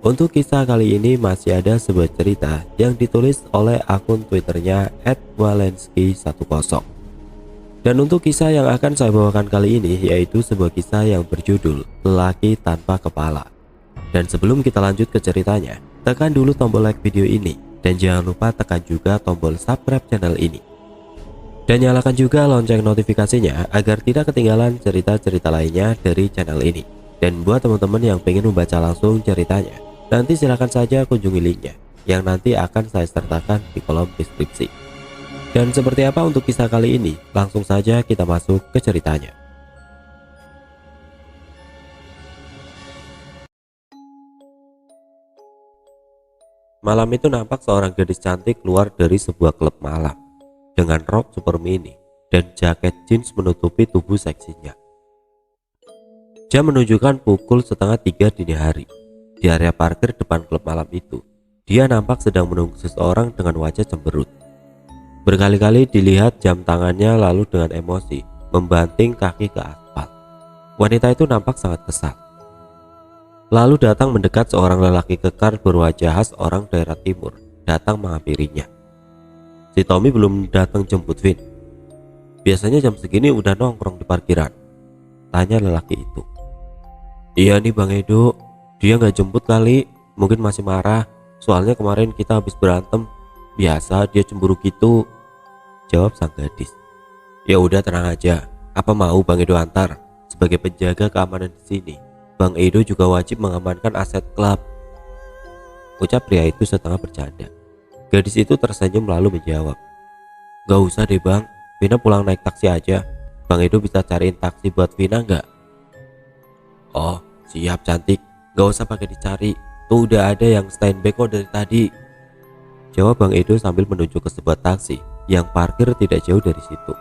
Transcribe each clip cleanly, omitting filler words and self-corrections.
Untuk kisah kali ini masih ada sebuah cerita yang ditulis oleh akun Twitternya @walensky10. Dan untuk kisah yang akan saya bawakan kali ini yaitu sebuah kisah yang berjudul Lelaki Tanpa Kepala. Dan sebelum kita lanjut ke ceritanya, tekan dulu tombol like video ini dan jangan lupa tekan juga tombol subscribe channel ini. Dan nyalakan juga lonceng notifikasinya agar tidak ketinggalan cerita-cerita lainnya dari channel ini. Dan buat teman-teman yang pengen membaca langsung ceritanya, nanti silahkan saja kunjungi linknya yang nanti akan saya sertakan di kolom deskripsi. Dan seperti apa untuk kisah kali ini? Langsung saja kita masuk ke ceritanya. Malam itu nampak seorang gadis cantik keluar dari sebuah klub malam dengan rok super mini dan jaket jeans menutupi tubuh seksinya. Jam menunjukkan pukul 2:30 dini hari. Di area parkir depan klub malam itu, dia nampak sedang menunggu seseorang dengan wajah cemberut. Berkali-kali dilihat jam tangannya lalu dengan emosi membanting kaki ke aspal. Wanita itu nampak sangat kesal. Lalu datang mendekat seorang lelaki kekar berwajah khas orang daerah timur datang menghampirinya. Si Tommy belum datang jemput Vin. Biasanya jam segini udah nongkrong di parkiran, tanya lelaki itu. Iya nih Bang Edo, dia nggak jemput kali, mungkin masih marah. Soalnya kemarin kita habis berantem. Biasa dia cemburu gitu, jawab sang gadis. Ya udah tenang aja, apa mau Bang Edo antar? Sebagai penjaga keamanan di sini, Bang Edo juga wajib mengamankan aset klub, ucap pria itu setengah bercanda. Gadis itu tersenyum lalu menjawab, gak usah deh Bang, Vina pulang naik taksi aja. Bang Edo bisa cariin taksi buat Vina nggak? Oh siap cantik, gak usah pakai dicari, tuh udah ada yang standby kok dari tadi, jawab Bang Edo sambil menunjuk ke sebuah taksi yang parkir tidak jauh dari situ.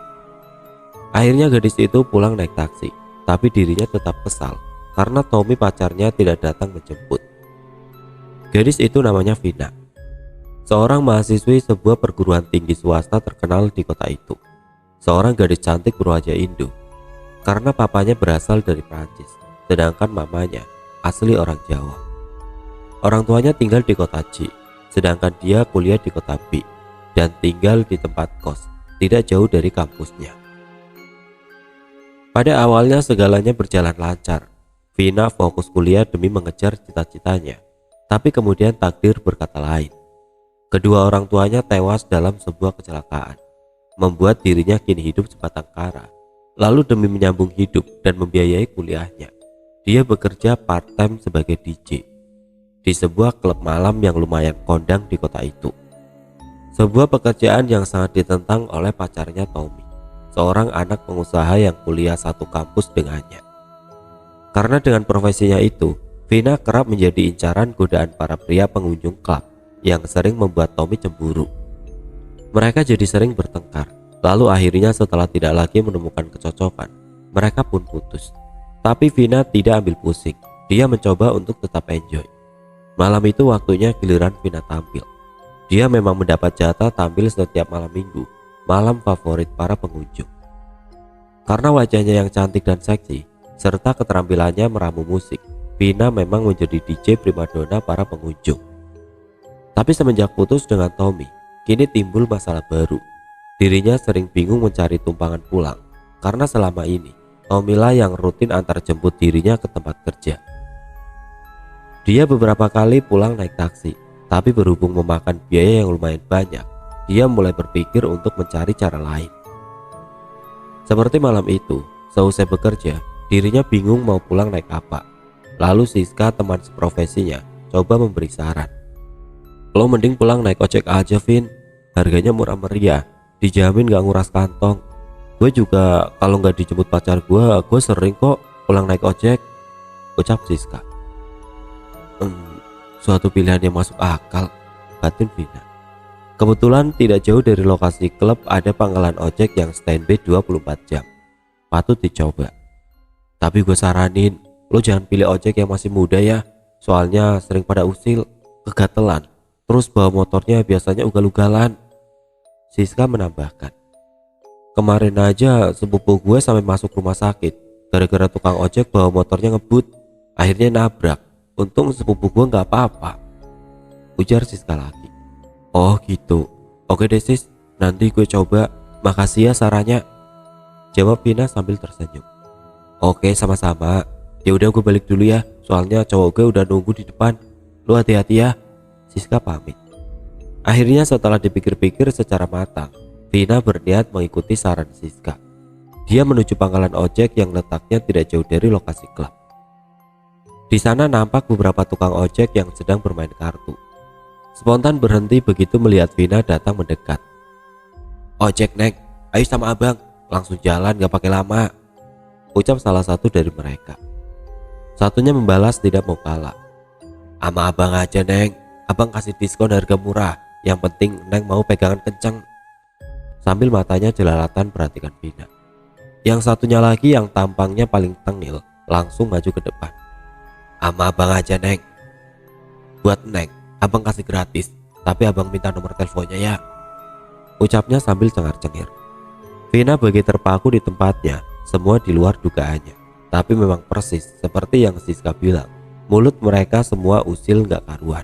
Akhirnya gadis itu pulang naik taksi, tapi dirinya tetap kesal karena Tommy pacarnya tidak datang menjemput. Gadis itu namanya Vina, seorang mahasiswi sebuah perguruan tinggi swasta terkenal di kota itu. Seorang gadis cantik berwajah Indo karena papanya berasal dari Prancis, sedangkan mamanya asli orang Jawa. Orang tuanya tinggal di kota C, sedangkan dia kuliah di kota B dan tinggal di tempat kos tidak jauh dari kampusnya. Pada awalnya segalanya berjalan lancar. Vina fokus kuliah demi mengejar cita-citanya, tapi kemudian takdir berkata lain. Kedua orang tuanya tewas dalam sebuah kecelakaan, membuat dirinya kini hidup sebatang kara. Lalu demi menyambung hidup dan membiayai kuliahnya, dia bekerja part-time sebagai DJ di sebuah klub malam yang lumayan kondang di kota itu. Sebuah pekerjaan yang sangat ditentang oleh pacarnya Tommy, seorang anak pengusaha yang kuliah satu kampus dengannya. Karena dengan profesinya itu, Vina kerap menjadi incaran godaan para pria pengunjung klub yang sering membuat Tommy cemburu. Mereka jadi sering bertengkar, lalu akhirnya setelah tidak lagi menemukan kecocokan, mereka pun putus. Tapi Vina tidak ambil pusing, dia mencoba untuk tetap enjoy. Malam itu waktunya giliran Vina tampil. Dia memang mendapat jatah tampil setiap malam minggu, malam favorit para pengunjung. Karena wajahnya yang cantik dan seksi, serta keterampilannya meramu musik, Vina memang menjadi DJ primadona para pengunjung. Tapi semenjak putus dengan Tommy, kini timbul masalah baru. Dirinya sering bingung mencari tumpangan pulang, karena selama ini Tommy lah yang rutin antar jemput dirinya ke tempat kerja. Dia beberapa kali pulang naik taksi, tapi berhubung memakan biaya yang lumayan banyak, dia mulai berpikir untuk mencari cara lain. Seperti malam itu, seusai bekerja, dirinya bingung mau pulang naik apa. Lalu Siska, teman seprofesinya, coba memberi saran. Lo mending pulang naik ojek aja Vin, harganya murah meriah, dijamin gak nguras kantong. Gue juga kalau gak dijemput pacar gue sering kok pulang naik ojek, ucap Siska. Suatu pilihan yang masuk akal, batin Vina. Kebetulan tidak jauh dari lokasi klub ada pangkalan ojek yang standby 24 jam. Patut dicoba. Tapi gue saranin, lo jangan pilih ojek yang masih muda ya. Soalnya sering pada usil, kegatelan, terus bawa motornya biasanya ugal-ugalan. Siska menambahkan, kemarin aja sepupu gue sampai masuk rumah sakit gara-gara tukang ojek bawa motornya ngebut, akhirnya nabrak. untung sepupu gue nggak apa-apa, ujar Siska lagi. Oh gitu, oke deh sis, nanti gue coba, makasih ya sarannya, jawab Vina sambil tersenyum. Oke sama-sama, ya udah gue balik dulu ya, soalnya cowok gue udah nunggu di depan, lu hati-hati ya, Siska pamit. Akhirnya setelah dipikir-pikir secara matang, Vina berniat mengikuti saran Siska. Dia menuju pangkalan ojek yang letaknya tidak jauh dari lokasi klub. Di sana nampak beberapa tukang ojek yang sedang bermain kartu. Spontan berhenti begitu melihat Vina datang mendekat. Ojek neng, ayo sama abang, langsung jalan gak pakai lama, ucap salah satu dari mereka. Satunya membalas tidak mau kalah. Ama abang aja neng, abang kasih diskon harga murah, yang penting neng mau pegangan kenceng, sambil matanya jelalatan perhatikan Vina. Yang satunya lagi yang tampangnya paling tengil langsung maju ke depan. Ama abang aja neng, buat neng abang kasih gratis, tapi abang minta nomor teleponnya ya, ucapnya sambil cengar-cengir. Vina bagi terpaku di tempatnya, semua di luar dugaannya. Tapi memang persis seperti yang Siska bilang, mulut mereka semua usil gak karuan.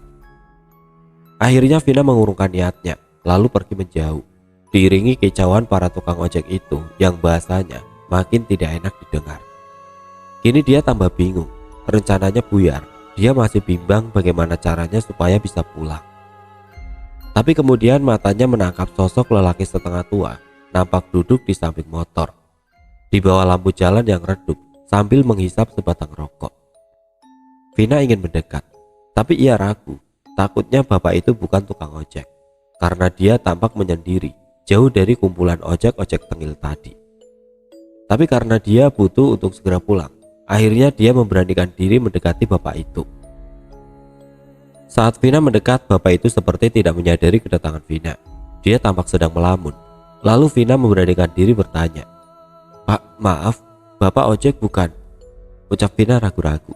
Akhirnya Vina mengurungkan niatnya, lalu pergi menjauh, diiringi kicauan para tukang ojek itu yang bahasanya makin tidak enak didengar. Kini dia tambah bingung, rencananya buyar. Dia masih bimbang bagaimana caranya supaya bisa pulang. Tapi kemudian matanya menangkap sosok lelaki setengah tua, nampak duduk di samping motor, di bawah lampu jalan yang redup sambil menghisap sebatang rokok. Vina ingin mendekat, tapi ia ragu, takutnya bapak itu bukan tukang ojek, karena dia tampak menyendiri, jauh dari kumpulan ojek-ojek tengil tadi. Tapi karena dia butuh untuk segera pulang, akhirnya dia memberanikan diri mendekati bapak itu. Saat Vina mendekat, bapak itu seperti tidak menyadari kedatangan Vina. Dia tampak sedang melamun. Lalu Vina memberanikan diri bertanya, Pak, maaf, bapak ojek bukan? Ucap Vina ragu-ragu.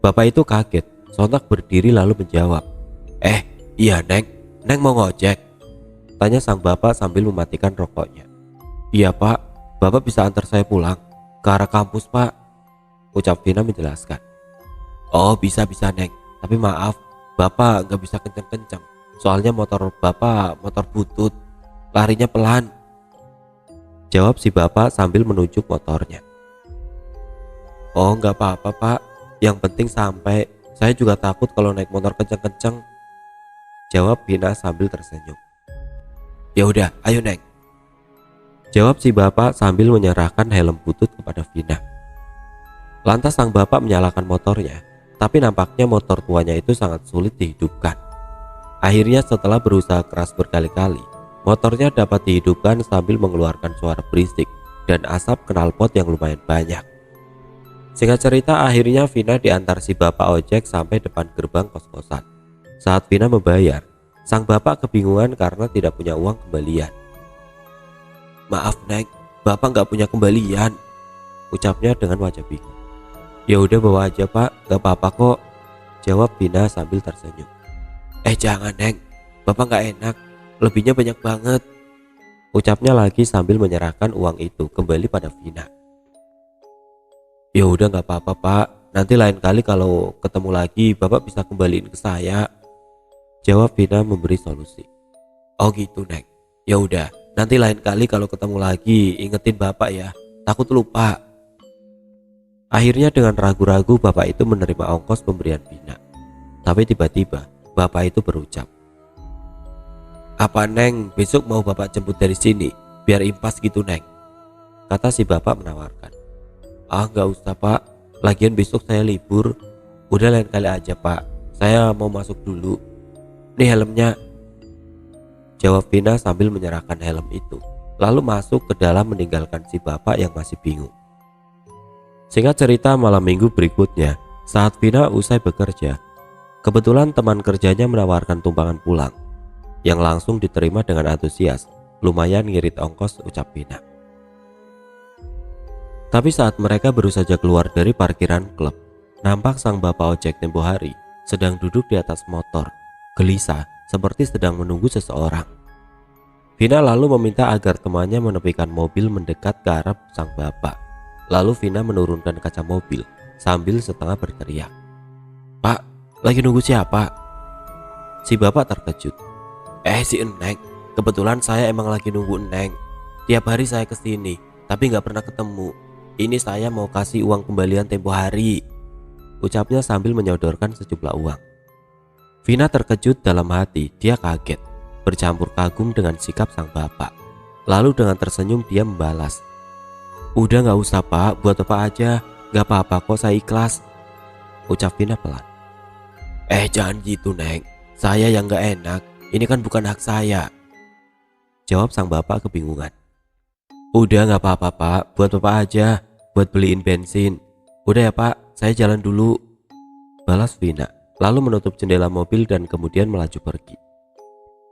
Bapak itu kaget, sontak berdiri lalu menjawab, iya neng, neng mau ngojek? Tanya sang bapak sambil mematikan rokoknya. Iya pak, bapak bisa antar saya pulang ke arah kampus pak, ucap Vina menjelaskan. Oh bisa neng, tapi maaf, bapak gak bisa kenceng-kenceng, soalnya motor bapak motor butut, larinya pelan, jawab si bapak sambil menunjuk motornya. Oh gak apa-apa pak, yang penting sampai, saya juga takut kalau naik motor kenceng-kenceng, jawab Vina sambil tersenyum. Ya udah, ayo neng, jawab si bapak sambil menyerahkan helm butut kepada Vina. Lantas sang bapak menyalakan motornya, tapi nampaknya motor tuanya itu sangat sulit dihidupkan. Akhirnya setelah berusaha keras berkali-kali, motornya dapat dihidupkan sambil mengeluarkan suara berisik dan asap knalpot yang lumayan banyak. Singkat cerita, akhirnya Vina diantar si bapak ojek sampai depan gerbang kos-kosan. Saat Vina membayar, sang bapak kebingungan karena tidak punya uang kembalian. Maaf neng, bapak nggak punya kembalian, ucapnya dengan wajah bingung. Ya udah bawa aja pak, nggak apa-apa kok, jawab Vina sambil tersenyum. Jangan neng, bapak nggak enak, lebihnya banyak banget, ucapnya lagi sambil menyerahkan uang itu kembali pada Vina. Ya udah nggak apa-apa pak, nanti lain kali kalau ketemu lagi bapak bisa kembaliin ke saya, jawab Vina memberi solusi. Oh gitu neng, ya udah nanti lain kali kalau ketemu lagi ingetin bapak ya, takut lupa. Akhirnya dengan ragu-ragu bapak itu menerima ongkos pemberian Vina. Tapi tiba-tiba bapak itu berucap, apa neng besok mau bapak jemput dari sini biar impas gitu neng, kata si bapak menawarkan. Ah nggak usah pak, lagian besok saya libur, udah lain kali aja pak, saya mau masuk dulu, nih helmnya, jawab Vina sambil menyerahkan helm itu, lalu masuk ke dalam meninggalkan si bapak yang masih bingung. Singkat cerita, malam minggu berikutnya, saat Vina usai bekerja, kebetulan teman kerjanya menawarkan tumpangan pulang, yang langsung diterima dengan antusias, lumayan ngirit ongkos, ucap Vina. Tapi saat mereka baru saja keluar dari parkiran klub, nampak sang bapak ojek tempo hari sedang duduk di atas motor, gelisah seperti sedang menunggu seseorang. Vina lalu meminta agar temannya menepikan mobil mendekat ke arah sang bapak. Lalu Vina menurunkan kaca mobil sambil setengah berteriak, Pak, lagi nunggu siapa? Si bapak terkejut. Si Eneng, kebetulan saya emang lagi nunggu Eneng. Tiap hari saya kesini, tapi gak pernah ketemu. Ini saya mau kasih uang kembalian tempo hari, ucapnya sambil menyodorkan sejumlah uang. Vina terkejut dalam hati, dia kaget, bercampur kagum dengan sikap sang bapak. Lalu dengan tersenyum dia membalas, udah gak usah Pak, buat Bapak aja, gak apa-apa kok, saya ikhlas, ucap Vina pelan. Jangan gitu Neng, saya yang gak enak, ini kan bukan hak saya, jawab sang bapak kebingungan. Udah gak apa-apa Pak, buat Bapak aja, buat beliin bensin. Udah ya Pak, saya jalan dulu, balas Vina, lalu menutup jendela mobil dan kemudian melaju pergi.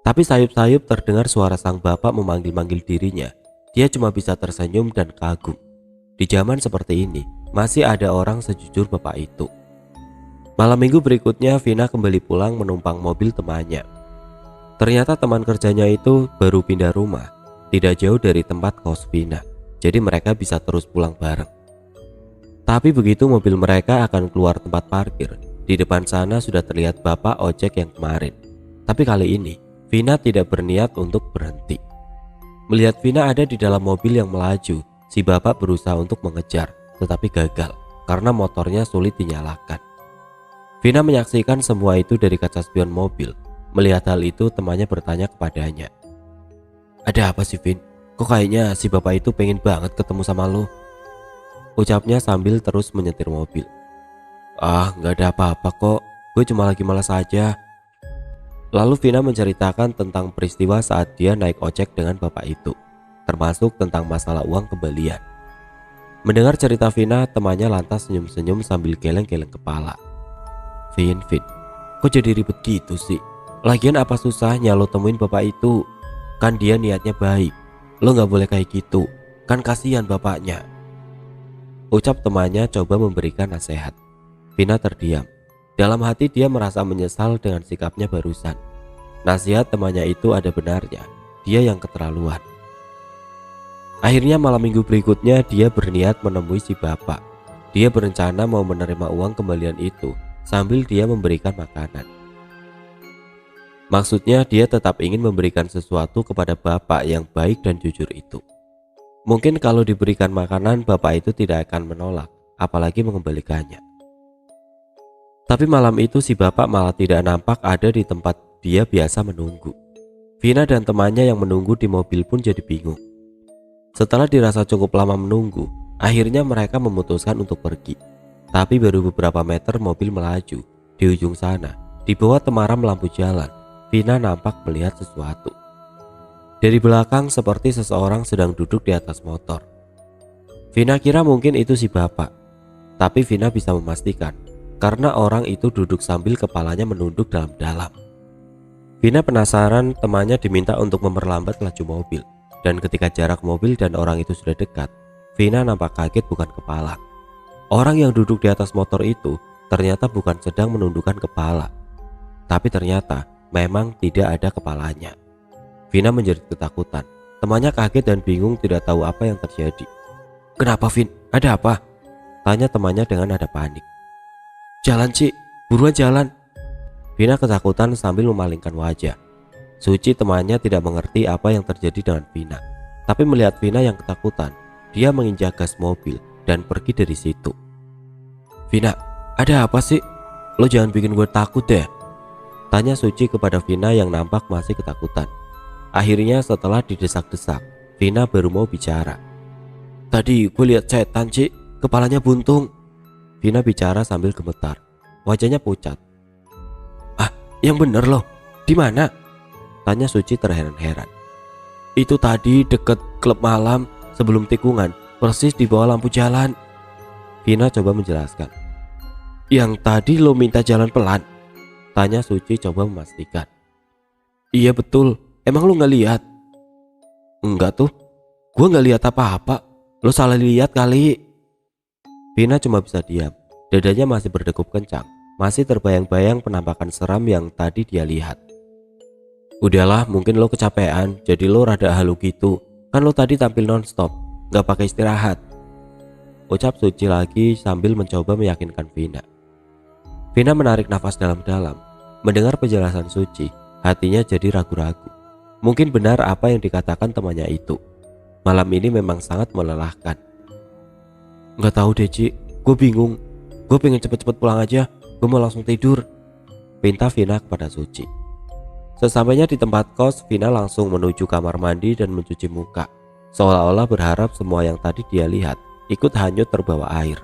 Tapi sayup-sayup terdengar suara sang bapak memanggil-manggil dirinya. Dia cuma bisa tersenyum dan kagum. Di zaman seperti ini, masih ada orang sejujur bapak itu. Malam minggu berikutnya, Vina kembali pulang menumpang mobil temannya. Ternyata teman kerjanya itu baru pindah rumah, tidak jauh dari tempat kos Vina. Jadi mereka bisa terus pulang bareng. Tapi begitu mobil mereka akan keluar tempat parkir, di depan sana sudah terlihat bapak ojek yang kemarin. Tapi kali ini, Vina tidak berniat untuk berhenti. Melihat Vina ada di dalam mobil yang melaju, si bapak berusaha untuk mengejar, tetapi gagal karena motornya sulit dinyalakan. Vina menyaksikan semua itu dari kaca spion mobil. Melihat hal itu, temannya bertanya kepadanya, ada apa sih Vin? Kok kayaknya si bapak itu pengen banget ketemu sama lo? Ucapnya sambil terus menyetir mobil. Gak ada apa-apa kok, gue cuma lagi malas aja. Lalu Vina menceritakan tentang peristiwa saat dia naik ojek dengan bapak itu, termasuk tentang masalah uang kembalian. Mendengar cerita Vina, temannya lantas senyum-senyum sambil geleng-geleng kepala. Vin, kok jadi ribet gitu sih? Lagian apa susahnya lo temuin bapak itu? Kan dia niatnya baik. Lo gak boleh kayak gitu, kan kasihan bapaknya, ucap temannya coba memberikan nasihat. Vina terdiam. Dalam hati dia merasa menyesal dengan sikapnya barusan. Nasihat temannya itu ada benarnya, dia yang keterlaluan. Akhirnya malam minggu berikutnya dia berniat menemui si bapak. Dia berencana mau menerima uang kembalian itu sambil dia memberikan makanan. Maksudnya dia tetap ingin memberikan sesuatu kepada bapak yang baik dan jujur itu. Mungkin kalau diberikan makanan, bapak itu tidak akan menolak, apalagi mengembalikannya. Tapi malam itu si bapak malah tidak nampak ada di tempat dia biasa menunggu. Vina dan temannya yang menunggu di mobil pun jadi bingung. Setelah dirasa cukup lama menunggu, akhirnya mereka memutuskan untuk pergi. Tapi baru beberapa meter mobil melaju. Di ujung sana, di bawah temaram lampu jalan, Vina nampak melihat sesuatu. Dari belakang seperti seseorang sedang duduk di atas motor. Vina kira mungkin itu si bapak. Tapi Vina bisa memastikan karena orang itu duduk sambil kepalanya menunduk dalam-dalam. Vina penasaran, temannya diminta untuk memperlambat laju mobil. Dan ketika jarak mobil dan orang itu sudah dekat, Vina nampak kaget bukan kepala. Orang yang duduk di atas motor itu ternyata bukan sedang menundukkan kepala, tapi ternyata memang tidak ada kepalanya. Vina menjerit ketakutan. Temannya kaget dan bingung tidak tahu apa yang terjadi. Kenapa Vin? Ada apa? Tanya temannya dengan nada panik. Jalan Ci, buruan jalan. Vina ketakutan sambil memalingkan wajah. Suci temannya tidak mengerti apa yang terjadi dengan Vina. Tapi melihat Vina yang ketakutan, dia menginjak gas mobil dan pergi dari situ. Vina, ada apa sih? Lo jangan bikin gue takut deh, tanya Suci kepada Vina yang nampak masih ketakutan. Akhirnya setelah didesak-desak, Vina baru mau bicara. Tadi gue lihat setan Ci, kepalanya buntung. Vina bicara sambil gemetar, wajahnya pucat. Yang bener loh, di mana? Tanya Suci terheran-heran. Itu tadi deket klub malam sebelum tikungan, persis di bawah lampu jalan. Vina coba menjelaskan. Yang tadi lo minta jalan pelan? Tanya Suci coba memastikan. Iya betul, emang lo gak lihat? Enggak tuh, gue gak lihat apa-apa. Lo salah lihat kali. Vina cuma bisa diam, dadanya masih berdegup kencang. Masih terbayang-bayang penampakan seram yang tadi dia lihat. Udahlah, mungkin lo kecapean, jadi lo rada halu gitu. Kan lo tadi tampil nonstop, gak pakai istirahat, ucap Suci lagi sambil mencoba meyakinkan Vina. Vina menarik nafas dalam-dalam. Mendengar penjelasan Suci, hatinya jadi ragu-ragu. Mungkin benar apa yang dikatakan temannya itu. Malam ini memang sangat melelahkan. Nggak tahu deh Ci, gue bingung. Gue pengen cepet-cepet pulang aja. Gue mau langsung tidur, pinta Vina kepada Suci. Sesampainya di tempat kos, Vina langsung menuju kamar mandi dan mencuci muka, seolah-olah berharap semua yang tadi dia lihat ikut hanyut terbawa air.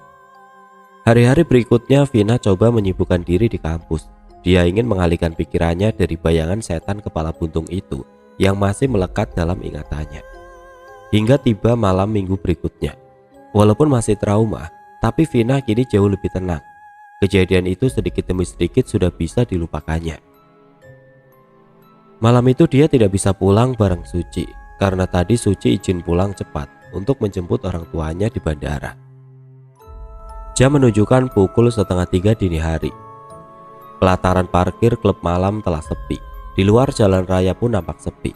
Hari-hari berikutnya Vina coba menyibukkan diri di kampus. Dia ingin mengalihkan pikirannya dari bayangan setan kepala buntung itu yang masih melekat dalam ingatannya. Hingga tiba malam minggu berikutnya. Walaupun masih trauma, tapi Vina kini jauh lebih tenang. Kejadian itu sedikit demi sedikit sudah bisa dilupakannya. Malam itu dia tidak bisa pulang bareng Suci karena tadi Suci izin pulang cepat untuk menjemput orang tuanya di bandara. Jam menunjukkan pukul 2:30 dini hari. Pelataran parkir klub malam telah sepi. Di luar jalan raya pun nampak sepi.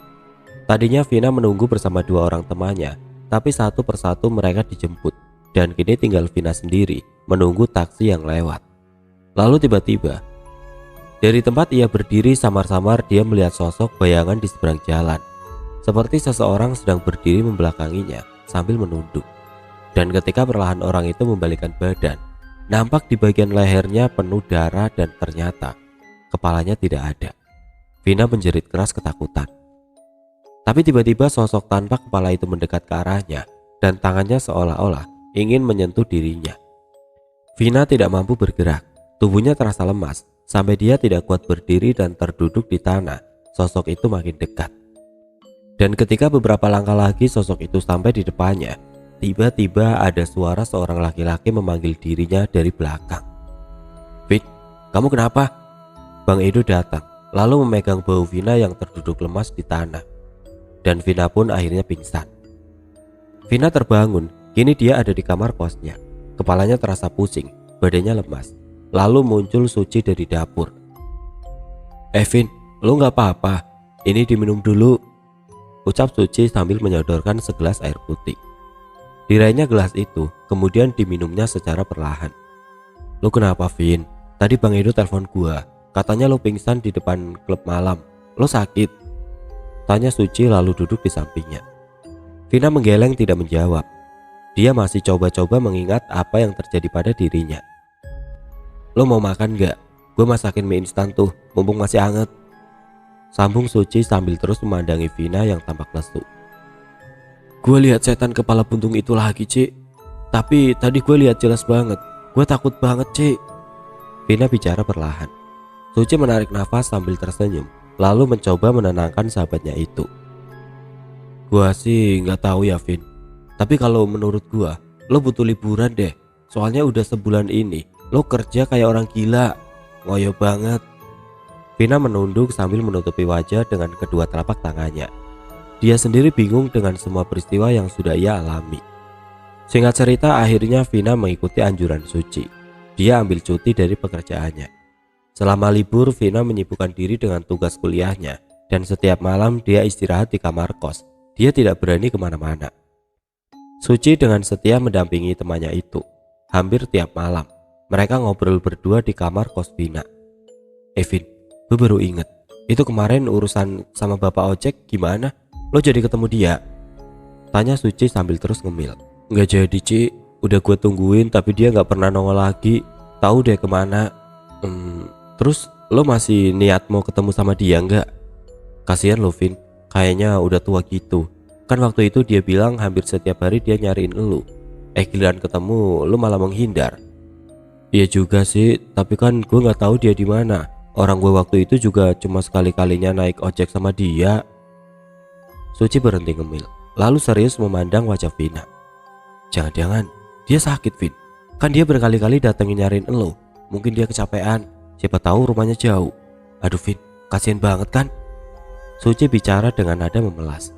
Tadinya Vina menunggu bersama dua orang temannya, tapi satu persatu mereka dijemput dan kini tinggal Vina sendiri menunggu taksi yang lewat. Lalu tiba-tiba, dari tempat ia berdiri samar-samar dia melihat sosok bayangan di seberang jalan. Seperti seseorang sedang berdiri membelakanginya sambil menunduk. Dan ketika perlahan orang itu membalikkan badan, nampak di bagian lehernya penuh darah dan ternyata kepalanya tidak ada. Vina menjerit keras ketakutan. Tapi tiba-tiba sosok tanpa kepala itu mendekat ke arahnya dan tangannya seolah-olah ingin menyentuh dirinya. Vina tidak mampu bergerak, tubuhnya terasa lemas sampai dia tidak kuat berdiri dan terduduk di tanah. Sosok itu makin dekat. Dan ketika beberapa langkah lagi sosok itu sampai di depannya, tiba-tiba ada suara seorang laki-laki memanggil dirinya dari belakang. "Vin, kamu kenapa?" Bang Edo datang, lalu memegang bahu Vina yang terduduk lemas di tanah. Dan Vina pun akhirnya pingsan. Vina terbangun, kini dia ada di kamar kosnya. Kepalanya terasa pusing, badannya lemas. Lalu muncul Suci dari dapur. "Vin, lu gak apa-apa? Ini diminum dulu," ucap Suci sambil menyodorkan segelas air putih. Diraihnya gelas itu, kemudian diminumnya secara perlahan. "Lu kenapa, Vin? Tadi Bang Edo telepon gua, katanya lu pingsan di depan klub malam. Lu sakit?" tanya Suci lalu duduk di sampingnya. Vina menggeleng tidak menjawab. Dia masih coba-coba mengingat apa yang terjadi pada dirinya. "Lu mau makan gak? Gue masakin mie instan tuh, mumpung masih anget," sambung Suci sambil terus memandangi Vina yang tampak lesu. "Gue lihat setan kepala buntung itu lagi, Cik. Tapi tadi gue lihat jelas banget. Gue takut banget, Cik," Vina bicara perlahan. Suci menarik nafas sambil tersenyum, lalu mencoba menenangkan sahabatnya itu. "Gua sih nggak tahu ya, Vin. Tapi kalau menurut gua, lo butuh liburan deh. Soalnya udah sebulan ini lo kerja kayak orang gila, ngoyo banget." Vina menunduk sambil menutupi wajah dengan kedua telapak tangannya. Dia sendiri bingung dengan semua peristiwa yang sudah ia alami. Singkat cerita, akhirnya Vina mengikuti anjuran Suci. Dia ambil cuti dari pekerjaannya. Selama libur, Vina menyibukkan diri dengan tugas kuliahnya dan setiap malam dia istirahat di kamar kos. Dia tidak berani kemana-mana. Suci dengan setia mendampingi temannya itu. Hampir tiap malam, mereka ngobrol berdua di kamar kos Vina. "Vin, gue baru inget, itu kemarin urusan sama bapak ojek gimana? Lo jadi ketemu dia?" tanya Suci sambil terus ngemil. "Nggak jadi, Ci. Udah gue tungguin tapi dia nggak pernah nongol lagi. Tahu deh kemana. Terus lo masih niat mau ketemu sama dia nggak? Kasihan lo, Vin. Kayaknya udah tua gitu. Kan waktu itu dia bilang hampir setiap hari dia nyariin lo. Giliran ketemu lo malah menghindar." "Iya juga sih, tapi kan gue nggak tahu dia di mana. Orang gue waktu itu juga cuma sekali-kalinya naik ojek sama dia." Suci berhenti ngemil, lalu serius memandang wajah Vina. "Jangan-jangan dia sakit, Vin. Kan dia berkali-kali datengin nyariin lo. Mungkin dia kecapean. Siapa tahu rumahnya jauh. Aduh, Vin, kasihan banget kan?" Suci bicara dengan nada memelas.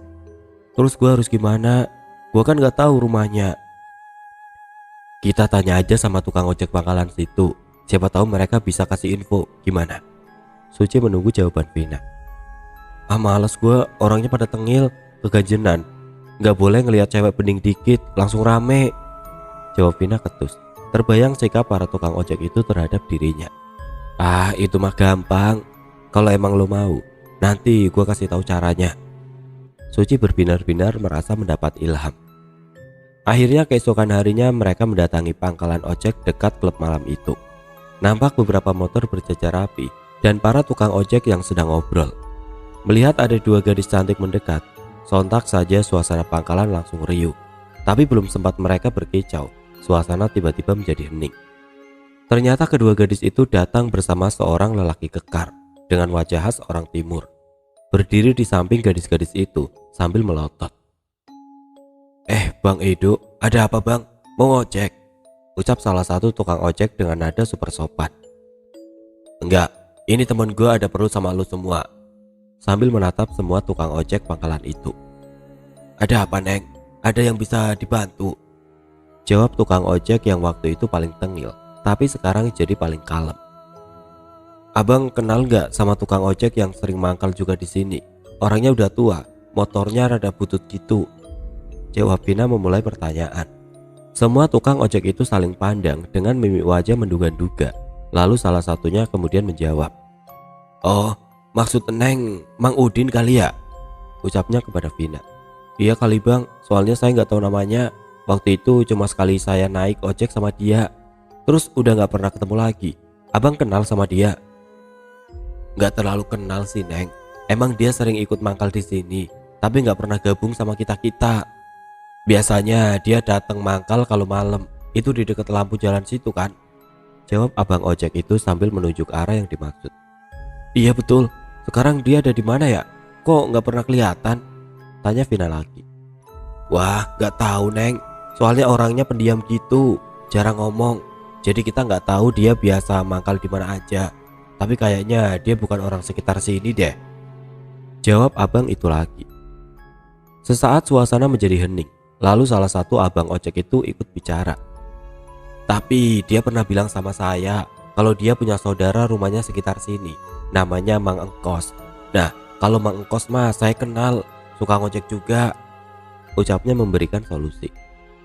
"Terus gue harus gimana? Gue kan gak tahu rumahnya." "Kita tanya aja sama tukang ojek pangkalan situ. Siapa tahu mereka bisa kasih info. Gimana?" Suci menunggu jawaban Vina. Males gue, orangnya pada tengil, keganjenan. Gak boleh ngelihat cewek bening dikit, langsung rame," jawab Vina ketus. Terbayang sikap para tukang ojek itu terhadap dirinya. Ah, itu mah gampang. Kalau emang lo mau, nanti gua kasih tahu caranya. Suci berbinar-binar merasa mendapat ilham. Akhirnya keesokan harinya mereka mendatangi pangkalan ojek dekat klub malam itu. Nampak beberapa motor berjajar rapi dan para tukang ojek yang sedang ngobrol. Melihat ada dua gadis cantik mendekat, sontak saja suasana pangkalan langsung riuh. Tapi belum sempat mereka berkicau, suasana tiba-tiba menjadi hening. Ternyata kedua gadis itu datang bersama seorang lelaki kekar dengan wajah khas orang timur. Berdiri di samping gadis-gadis itu sambil melotot. Bang Edo, ada apa bang? Mau ngojek? Ucap salah satu tukang ojek dengan nada super sopan. Enggak, ini temen gue ada perlu sama lu semua. Sambil menatap semua tukang ojek pangkalan itu. Ada apa neng? Ada yang bisa dibantu? Jawab tukang ojek yang waktu itu paling tengil, tapi sekarang jadi paling kalem. Abang kenal nggak sama tukang ojek yang sering mangkal juga di sini? Orangnya udah tua, motornya rada butut gitu. Jawab Vina memulai pertanyaan. Semua tukang ojek itu saling pandang dengan mimik wajah menduga-duga. Lalu salah satunya kemudian menjawab. Oh, maksud Neng Mang Udin kali ya? Ucapnya kepada Vina. Iya kali bang, soalnya saya nggak tahu namanya. Waktu itu cuma sekali saya naik ojek sama dia. Terus udah nggak pernah ketemu lagi. Abang kenal sama dia? Nggak terlalu kenal sih Neng. Emang dia sering ikut mangkal di sini, tapi nggak pernah gabung sama kita-kita. Biasanya dia datang mangkal kalau malam, itu di dekat lampu jalan situ kan? Jawab abang ojek itu sambil menunjuk arah yang dimaksud. Iya betul, sekarang dia ada di mana ya? Kok nggak pernah kelihatan? Tanya Vina lagi. Wah, nggak tahu Neng, soalnya orangnya pendiam gitu, jarang ngomong. Jadi kita nggak tahu dia biasa mangkal di mana aja. Tapi kayaknya dia bukan orang sekitar sini deh. Jawab abang itu lagi. Sesaat suasana menjadi hening. Lalu salah satu abang ojek itu ikut bicara. Tapi dia pernah bilang sama saya kalau dia punya saudara rumahnya sekitar sini, namanya Mang Engkos. Nah, kalau Mang Engkos mah saya kenal, suka ngojek juga. Ucapnya memberikan solusi.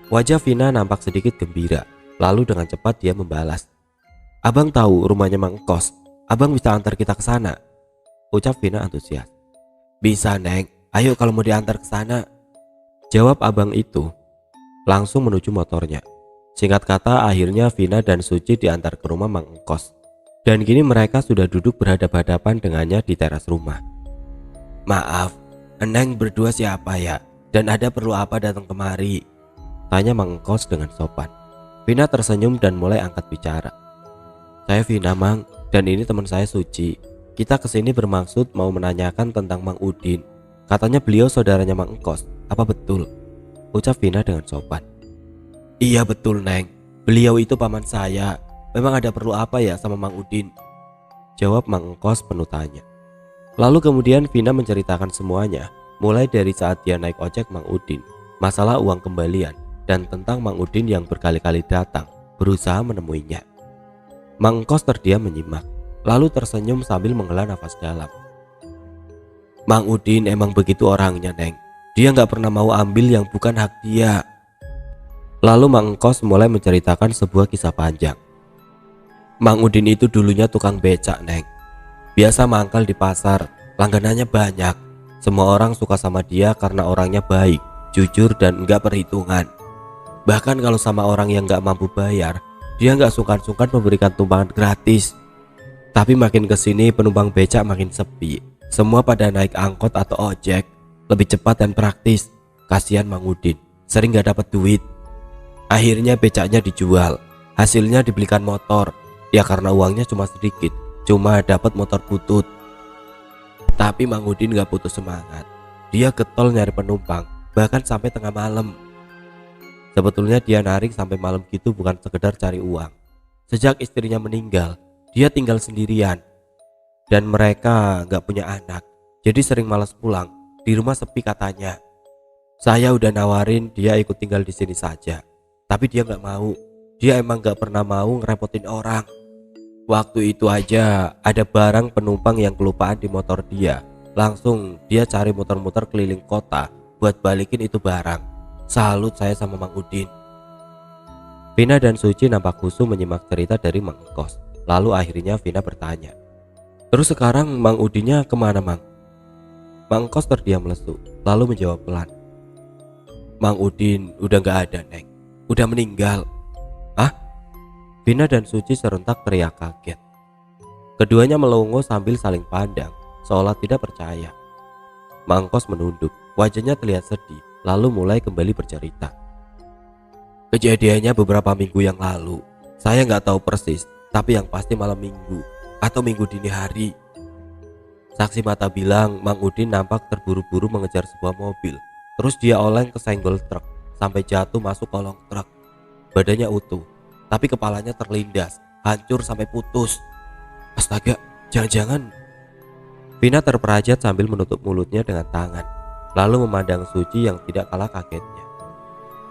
Wajah Vina nampak sedikit gembira. Lalu dengan cepat dia membalas. Abang tahu rumahnya Mang Engkos, abang bisa antar kita ke sana. Ucap Vina antusias. Bisa Neng, ayo kalau mau diantar ke sana. Jawab abang itu, langsung menuju motornya. Singkat kata akhirnya Vina dan Suci diantar ke rumah Mang Engkos. Dan kini mereka sudah duduk berhadapan-hadapan dengannya di teras rumah. Maaf, Neng berdua siapa ya? Dan ada perlu apa datang kemari? Tanya Mang Engkos dengan sopan. Vina tersenyum dan mulai angkat bicara. Saya Vina Mang, dan ini teman saya Suci. Kita kesini bermaksud mau menanyakan tentang Mang Udin. Katanya beliau saudaranya Mang Engkos. Apa betul? Ucap Vina dengan sopan. Iya betul Neng, beliau itu paman saya. Memang ada perlu apa ya sama Mang Udin? Jawab Mang Engkos penuh tanya. Lalu kemudian Vina menceritakan semuanya, mulai dari saat dia naik ojek Mang Udin, masalah uang kembalian, dan tentang Mang Udin yang berkali-kali datang berusaha menemuinya. Mang Engkos terdiam menyimak, lalu tersenyum sambil menghela nafas dalam. Mang Udin emang begitu orangnya Neng. Dia nggak pernah mau ambil yang bukan hak dia. Lalu Mang Engkos mulai menceritakan sebuah kisah panjang. Mang Udin itu dulunya tukang becak Neng. Biasa mangkal di pasar, langganannya banyak. Semua orang suka sama dia karena orangnya baik, jujur dan nggak perhitungan. Bahkan kalau sama orang yang nggak mampu bayar, dia nggak sungkan-sungkan memberikan tumpangan gratis. Tapi makin kesini penumpang becak makin sepi. Semua pada naik angkot atau ojek. Lebih cepat dan praktis. Kasihan Mang Udin, sering gak dapat duit. Akhirnya becaknya dijual. Hasilnya dibelikan motor. Ya karena uangnya cuma sedikit, cuma dapat motor butut. Tapi Mang Udin gak putus semangat. Dia getol nyari penumpang, bahkan sampai tengah malam. Sebetulnya dia narik sampai malam gitu bukan sekedar cari uang. Sejak istrinya meninggal, dia tinggal sendirian. Dan mereka gak punya anak, jadi sering malas pulang. Di rumah sepi katanya. Saya udah nawarin dia ikut tinggal di sini saja, tapi dia nggak mau. Dia emang nggak pernah mau ngerepotin orang. Waktu itu aja ada barang penumpang yang kelupaan di motor dia. Langsung dia cari muter-muter keliling kota buat balikin itu barang. Salut saya sama Mang Udin. Vina dan Suci nampak khusyuk menyimak cerita dari Mang Engkos. Lalu akhirnya Vina bertanya, "Terus sekarang Mang Udinnya kemana, Mang?" Mang Kos terdiam lesu, lalu menjawab pelan, "Mang Udin udah gak ada, Neng. Udah meninggal." "Ah?" Vina dan Suci serentak teriak kaget. Keduanya melongo sambil saling pandang, seolah tidak percaya. Mang Kos menunduk, wajahnya terlihat sedih, lalu mulai kembali bercerita. "Kejadiannya beberapa minggu yang lalu. Saya nggak tahu persis, tapi yang pasti malam minggu atau minggu dini hari. Saksi mata bilang Mang Udin nampak terburu-buru mengejar sebuah mobil. Terus dia oleng kesenggol truk sampai jatuh masuk kolong truk. Badannya utuh, tapi kepalanya terlindas, hancur sampai putus. Astaga, jangan-jangan..." Vina terperajat sambil menutup mulutnya dengan tangan, lalu memandang Suci yang tidak kalah kagetnya.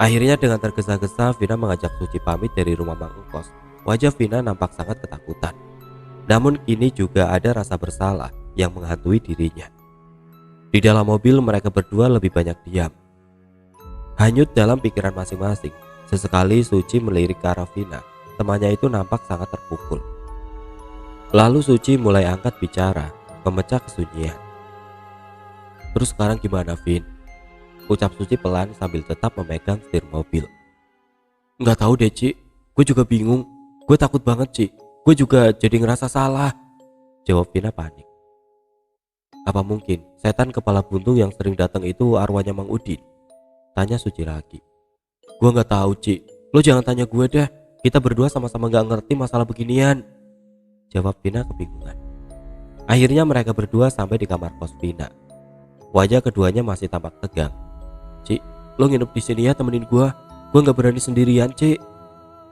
Akhirnya dengan tergesa-gesa Vina mengajak Suci pamit dari rumah Mang Engkos. Wajah Vina nampak sangat ketakutan. Namun kini juga ada rasa bersalah yang menghantui dirinya. Di dalam mobil mereka berdua lebih banyak diam, hanyut dalam pikiran masing-masing. Sesekali Suci melirik ke arah Vina. Temannya itu nampak sangat terpukul. Lalu Suci mulai angkat bicara, memecah kesunyian. "Terus sekarang gimana, Vin?" ucap Suci pelan sambil tetap memegang setir mobil. "Nggak tahu deh, Ci. Gue juga bingung. Gue takut banget, Ci. Gue juga jadi ngerasa salah," jawab Vina panik. "Apa mungkin setan kepala buntung yang sering datang itu arwahnya Mang Udin?" tanya Suci lagi. "Gue nggak tahu, Ci. Lo jangan tanya gue deh. Kita berdua sama-sama nggak ngerti masalah beginian," jawab Vina kebingungan. Akhirnya mereka berdua sampai di kamar kos Vina. Wajah keduanya masih tampak tegang. "Ci, lo nginep di sini ya, temenin gue. Gue nggak berani sendirian, Ci,"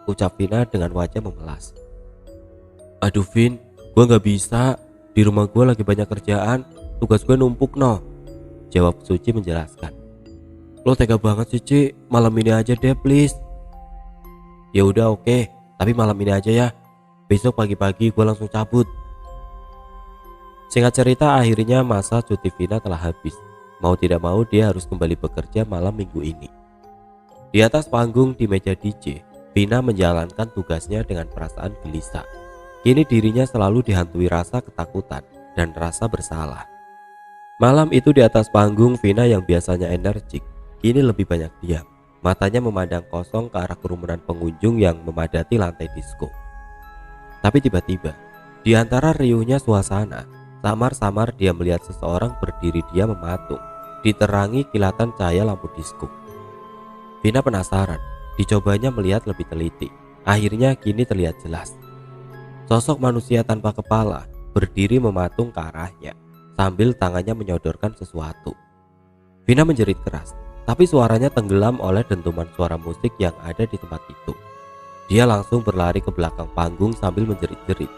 ucap Vina dengan wajah memelas. "Aduh Vin, gue nggak bisa. Di rumah gue lagi banyak kerjaan. Tugas gue numpuk noh," jawab Suci menjelaskan. "Lo tega banget sih, Ci. Malam ini aja deh please." "Ya udah oke, tapi malam ini aja ya. Besok pagi-pagi gue langsung cabut." Singkat cerita, akhirnya masa cuti Vina telah habis. Mau tidak mau dia harus kembali bekerja malam minggu ini. Di atas panggung di meja DJ, Vina menjalankan tugasnya dengan perasaan gelisah. Kini dirinya selalu dihantui rasa ketakutan dan rasa bersalah. Malam itu di atas panggung, Vina yang biasanya energik kini lebih banyak diam. Matanya memandang kosong ke arah kerumunan pengunjung yang memadati lantai disko. Tapi tiba-tiba, di antara riuhnya suasana, samar-samar dia melihat seseorang berdiri diam mematung, diterangi kilatan cahaya lampu disko. Vina penasaran, dicobanya melihat lebih teliti. Akhirnya kini terlihat jelas. Sosok manusia tanpa kepala berdiri mematung ke arahnya, sambil tangannya menyodorkan sesuatu. Vina menjerit keras, tapi suaranya tenggelam oleh dentuman suara musik yang ada di tempat itu. Dia langsung berlari ke belakang panggung sambil menjerit-jerit.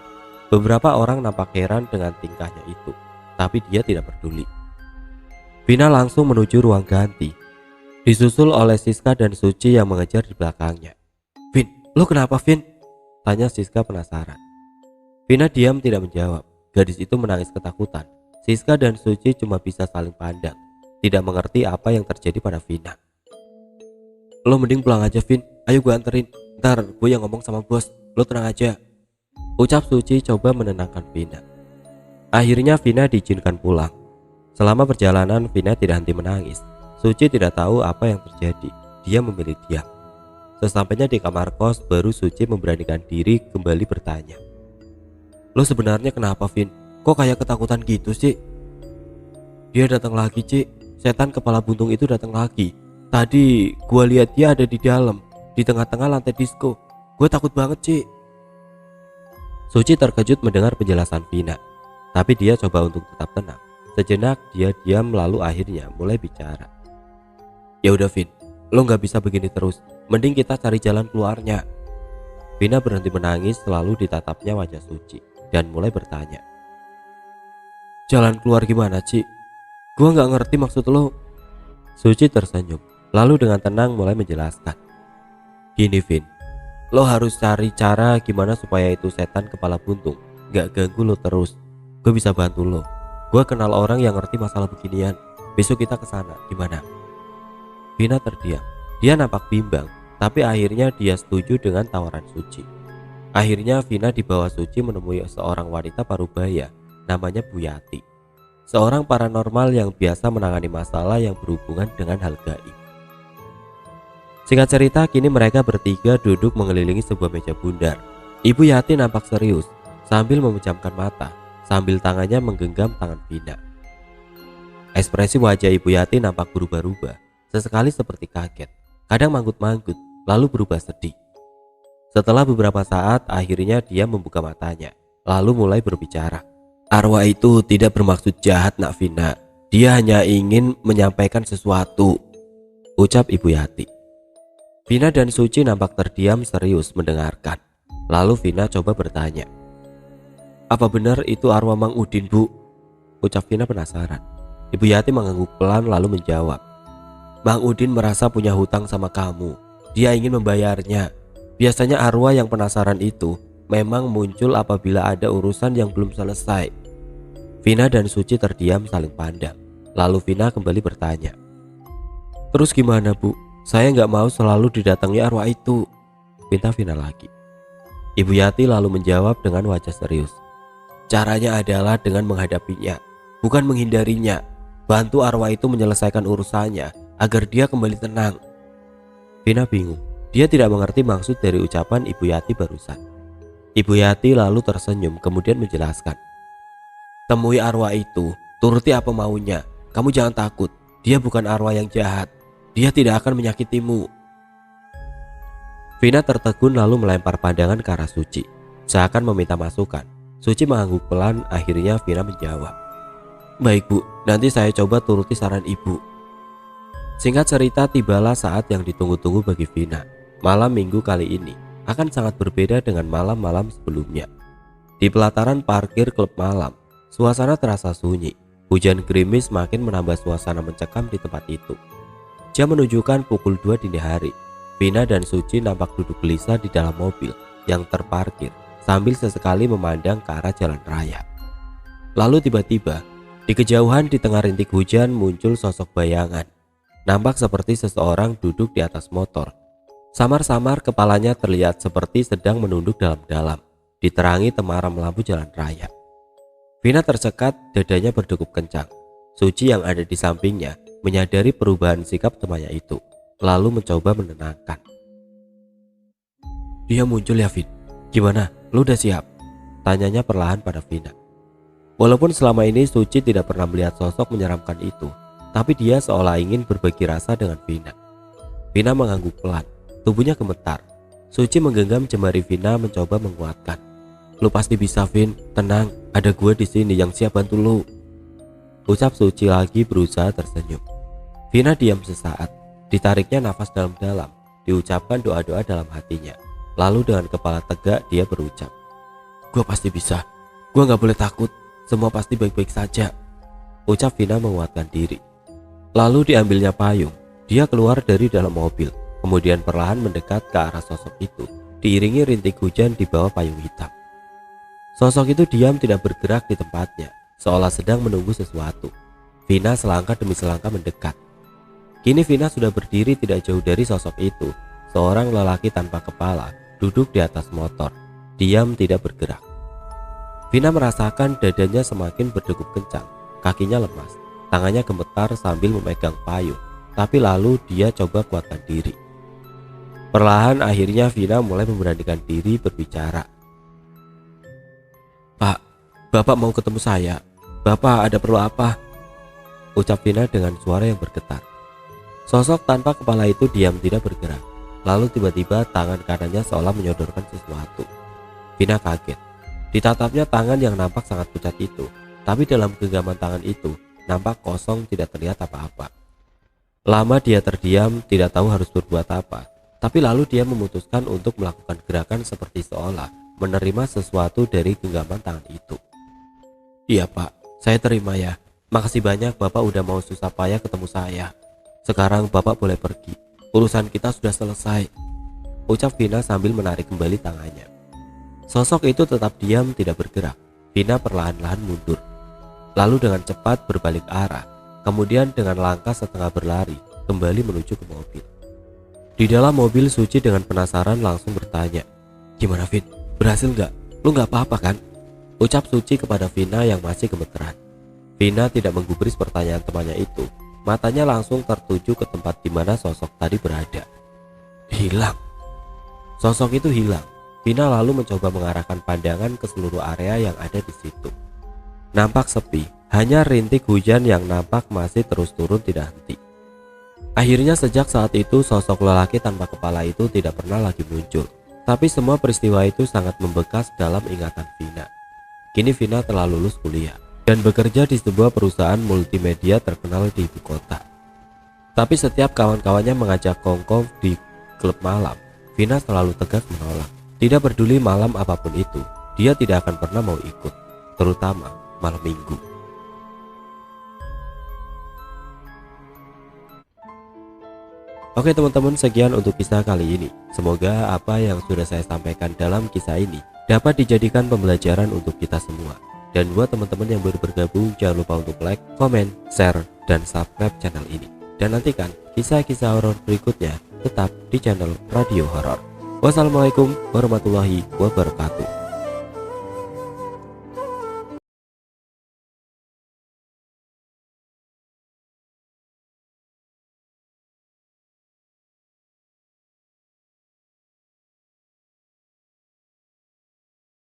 Beberapa orang nampak heran dengan tingkahnya itu, tapi dia tidak peduli. Vina langsung menuju ruang ganti, disusul oleh Siska dan Suci yang mengejar di belakangnya. "Vin, lo kenapa, Vin?" tanya Siska penasaran. Vina diam tidak menjawab. Gadis itu menangis ketakutan. Siska dan Suci cuma bisa saling pandang, tidak mengerti apa yang terjadi pada Vina. "Lo mending pulang aja, Vin. Ayo gue anterin. Ntar gue yang ngomong sama bos. Lo tenang aja," ucap Suci coba menenangkan Vina. Akhirnya Vina diizinkan pulang. Selama perjalanan Vina tidak henti menangis. Suci tidak tahu apa yang terjadi. Dia memilih diam. Sesampainya di kamar kos, baru Suci memberanikan diri kembali bertanya, "Lo sebenarnya kenapa, Vin? Kok kayak ketakutan gitu sih?" "Dia datang lagi, Ci. Setan kepala buntung itu datang lagi. Tadi gua lihat dia ada di dalam, di tengah-tengah lantai disko. Gue takut banget, Ci." Suci terkejut mendengar penjelasan Vina, tapi dia coba untuk tetap tenang. Sejenak dia diam, lalu akhirnya mulai bicara. "Ya udah Vin, lo nggak bisa begini terus. Mending kita cari jalan keluarnya." Vina berhenti menangis, selalu ditatapnya wajah Suci dan mulai bertanya, "Jalan keluar gimana, Ci? Gua nggak ngerti maksud lo." Suci tersenyum, lalu dengan tenang mulai menjelaskan. "Gini Vin, lo harus cari cara gimana supaya itu setan kepala buntung gak ganggu lo terus. Gue bisa bantu lo. Gue kenal orang yang ngerti masalah beginian. Besok kita kesana, gimana?" Vina terdiam. Dia nampak bimbang, tapi akhirnya dia setuju dengan tawaran Suci. Akhirnya Vina dibawa Suci menemui seorang wanita parubaya namanya Bu Yati, seorang paranormal yang biasa menangani masalah yang berhubungan dengan hal gaib. Singkat cerita, kini mereka bertiga duduk mengelilingi sebuah meja bundar. Ibu Yati nampak serius sambil memejamkan mata, sambil tangannya menggenggam tangan Vina. Ekspresi wajah Ibu Yati nampak berubah-ubah, sesekali seperti kaget, kadang manggut-manggut, lalu berubah sedih. Setelah beberapa saat, akhirnya dia membuka matanya, lalu mulai berbicara. Arwah itu tidak bermaksud jahat, Nak Vina. Dia hanya ingin menyampaikan sesuatu, ucap Ibu Yati. Vina dan Suci nampak terdiam serius mendengarkan. Lalu Vina coba bertanya, "Apa benar itu arwah Mang Udin, Bu?" ucap Vina penasaran. Ibu Yati mengangguk pelan lalu menjawab, "Mang Udin merasa punya hutang sama kamu. Dia ingin membayarnya. Biasanya arwah yang penasaran itu memang muncul apabila ada urusan yang belum selesai." Vina dan Suci terdiam saling pandang. Lalu Vina kembali bertanya, "Terus gimana, Bu? Saya nggak mau selalu didatangi arwah itu," pinta Vina lagi. Ibu Yati lalu menjawab dengan wajah serius, "Caranya adalah dengan menghadapinya, bukan menghindarinya. Bantu arwah itu menyelesaikan urusannya agar dia kembali tenang." Vina bingung. Dia tidak mengerti maksud dari ucapan Ibu Yati barusan. Ibu Yati lalu tersenyum kemudian menjelaskan, "Temui arwah itu, turuti apa maunya. Kamu jangan takut, dia bukan arwah yang jahat. Dia tidak akan menyakitimu." Vina tertegun lalu melempar pandangan ke arah Suci, seakan meminta masukan. Suci mengangguk pelan, akhirnya Vina menjawab, "Baik, Bu, nanti saya coba turuti saran Ibu." Singkat cerita, tibalah saat yang ditunggu-tunggu bagi Vina. Malam minggu kali ini akan sangat berbeda dengan malam-malam sebelumnya. Di pelataran parkir klub malam, suasana terasa sunyi. Hujan gerimis makin menambah suasana mencekam di tempat itu. Jam menunjukkan pukul 2 dini hari. Vina dan Suci nampak duduk gelisah di dalam mobil yang terparkir sambil sesekali memandang ke arah jalan raya. Lalu tiba-tiba, di kejauhan di tengah rintik hujan muncul sosok bayangan. Nampak seperti seseorang duduk di atas motor. Samar-samar kepalanya terlihat seperti sedang menunduk dalam-dalam, diterangi temaram lampu jalan raya. Vina tercekat, dadanya berdegup kencang. Suci yang ada di sampingnya menyadari perubahan sikap temannya itu, lalu mencoba menenangkan. "Dia muncul ya, Vin? Gimana? Lu udah siap?" tanyanya perlahan pada Vina. Walaupun selama ini Suci tidak pernah melihat sosok menyeramkan itu, tapi dia seolah ingin berbagi rasa dengan Vina. Vina mengangguk pelan, tubuhnya gemetar. Suci menggenggam jemari Vina mencoba menguatkan. "Lu pasti bisa, Vin. Tenang, ada gue di sini yang siap bantu lu," ucap Suci lagi berusaha tersenyum. Vina diam sesaat. Ditariknya nafas dalam-dalam, diucapkan doa-doa dalam hatinya. Lalu dengan kepala tegak dia berucap, "Gue pasti bisa. Gue gak boleh takut. Semua pasti baik-baik saja," ucap Vina menguatkan diri. Lalu diambilnya payung. Dia keluar dari dalam mobil, kemudian perlahan mendekat ke arah sosok itu, diiringi rintik hujan di bawah payung hitam. Sosok itu diam tidak bergerak di tempatnya, seolah sedang menunggu sesuatu. Vina selangkah demi selangkah mendekat. Kini Vina sudah berdiri tidak jauh dari sosok itu, seorang lelaki tanpa kepala, duduk di atas motor, diam tidak bergerak. Vina merasakan dadanya semakin berdegup kencang, kakinya lemas, tangannya gemetar sambil memegang payung, tapi lalu dia coba kuatkan diri. Perlahan akhirnya Vina mulai memberanikan diri berbicara. "Pak, Bapak mau ketemu saya. Bapak ada perlu apa?" ucap Vina dengan suara yang bergetar. Sosok tanpa kepala itu diam tidak bergerak. Lalu tiba-tiba tangan kanannya seolah menyodorkan sesuatu. Vina kaget. Ditatapnya tangan yang nampak sangat pucat itu, tapi dalam genggaman tangan itu nampak kosong, tidak terlihat apa-apa. Lama dia terdiam, tidak tahu harus berbuat apa. Tapi lalu dia memutuskan untuk melakukan gerakan seperti seolah menerima sesuatu dari genggaman tangan itu. "Iya, Pak, saya terima ya. Makasih banyak Bapak udah mau susah payah ketemu saya. Sekarang Bapak boleh pergi. Urusan kita sudah selesai," ucap Vina sambil menarik kembali tangannya. Sosok itu tetap diam tidak bergerak. Vina perlahan-lahan mundur, lalu dengan cepat berbalik arah, kemudian dengan langkah setengah berlari kembali menuju ke mobil. Di dalam mobil Suci dengan penasaran langsung bertanya, "Gimana, Vin? Berhasil nggak? Lu nggak apa-apa kan? Ucap Suci kepada Vina yang masih gemeteran. Vina tidak menggubris pertanyaan temannya itu. Matanya langsung tertuju ke tempat di mana sosok tadi berada. Hilang. Sosok itu hilang. Vina lalu mencoba mengarahkan pandangan ke seluruh area yang ada di situ. Nampak sepi, hanya rintik hujan yang nampak masih terus turun tidak henti. Akhirnya sejak saat itu sosok lelaki tanpa kepala itu tidak pernah lagi muncul. Tapi semua peristiwa itu sangat membekas dalam ingatan Vina. Kini Vina telah lulus kuliah dan bekerja di sebuah perusahaan multimedia terkenal di ibu kota. Tapi setiap kawan-kawannya mengajak kongko di klub malam, Vina selalu tegas menolak. Tidak peduli malam apapun itu, dia tidak akan pernah mau ikut, terutama malam minggu. Oke teman-teman, sekian untuk kisah kali ini. Semoga apa yang sudah saya sampaikan dalam kisah ini dapat dijadikan pembelajaran untuk kita semua. Dan buat teman-teman yang baru bergabung, jangan lupa untuk like, komen, share, dan subscribe channel ini. Dan nantikan kisah-kisah horor berikutnya tetap di channel Radio Horor. Wassalamualaikum warahmatullahi wabarakatuh.